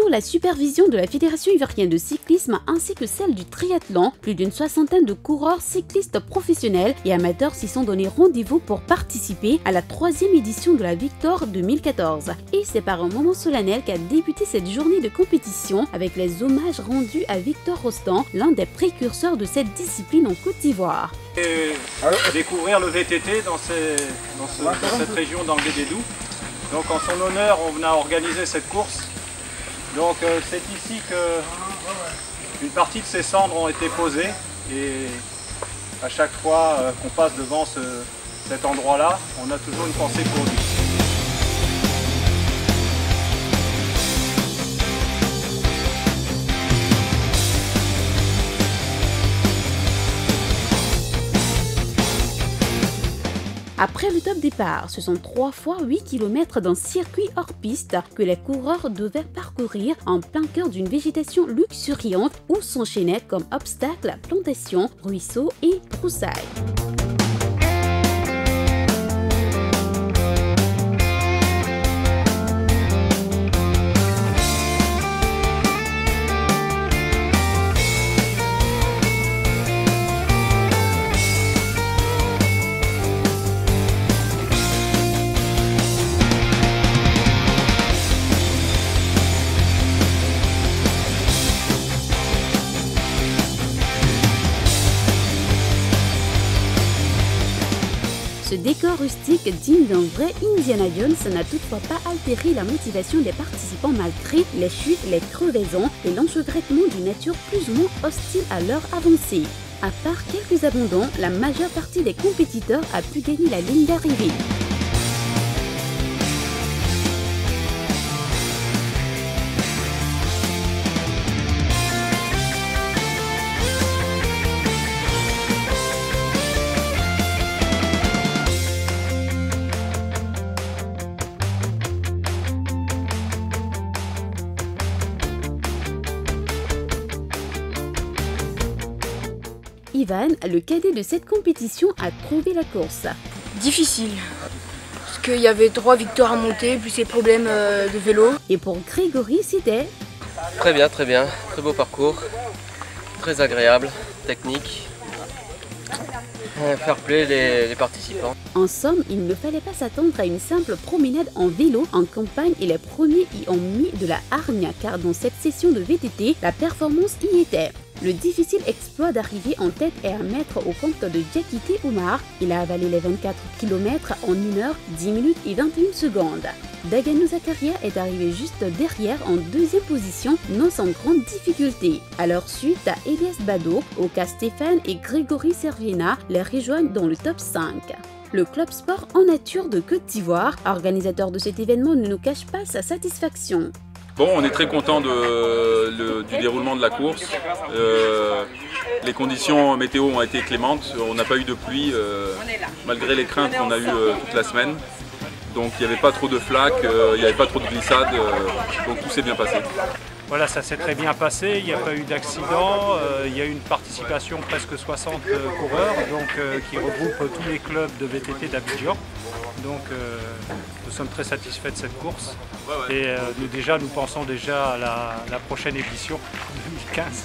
Sous la supervision de la Fédération ivoirienne de cyclisme ainsi que celle du triathlon, plus d'une soixantaine de coureurs cyclistes professionnels et amateurs s'y sont donné rendez-vous pour participer à la 3e édition de la Victoire 2014. Et c'est par un moment solennel qu'a débuté cette journée de compétition avec les hommages rendus à Victor Rostand, l'un des précurseurs de cette discipline en Côte d'Ivoire. Et découvrir le VTT dans cette région d'Anguédédou. Donc en son honneur, on a organisé cette course. Donc c'est ici qu'une partie de ces cendres ont été posées et à chaque fois qu'on passe devant cet endroit-là, on a toujours une pensée pour lui. Après le top départ, ce sont 3 fois 8 km d'un circuit hors piste que les coureurs devaient parcourir en plein cœur d'une végétation luxuriante où s'enchaînaient comme obstacles plantations, ruisseaux et broussailles. Ce décor rustique digne d'un vrai Indiana Jones n'a toutefois pas altéré la motivation des participants malgré les chutes, les crevaisons et l'enchevêtrement d'une nature plus ou moins hostile à l'heure avancée. À part quelques abandons, la majeure partie des compétiteurs a pu gagner la ligne d'arrivée. Ivan, le cadet de cette compétition, a trouvé la course difficile, parce qu'il y avait 3 victoires à monter, plus les problèmes de vélo. Et pour Grégory, c'était très bien, très beau parcours, très agréable, technique. Fair play les participants. En somme, il ne fallait pas s'attendre à une simple promenade en vélo en campagne et les premiers y ont mis de la hargne car dans cette session de VTT, la performance y était. Le difficile exploit d'arriver en tête est à mettre au compte de Diakité Oumar. Il a avalé les 24 km en 1 heure, 10 minutes et 21 secondes. Daganou Zakaria est arrivé juste derrière en 2e position, non sans grande difficulté. À leur suite, Elias Bado, Oka Stéphane et Grégory Serviena les rejoignent dans le top 5. Le club sport en nature de Côte d'Ivoire, organisateur de cet événement, ne nous cache pas sa satisfaction. Bon, on est très content du déroulement de la course. Les conditions météo ont été clémentes, on n'a pas eu de pluie malgré les craintes qu'on a eues toute la semaine. Donc il n'y avait pas trop de flaques, il n'y avait pas trop de glissades, donc tout s'est bien passé. Voilà, ça s'est très bien passé, il n'y a pas eu d'accident, il y a eu une participation presque 60 coureurs qui regroupent tous les clubs de VTT d'Abidjan. Donc nous sommes très satisfaits de cette course et nous pensons déjà à la prochaine édition 2015.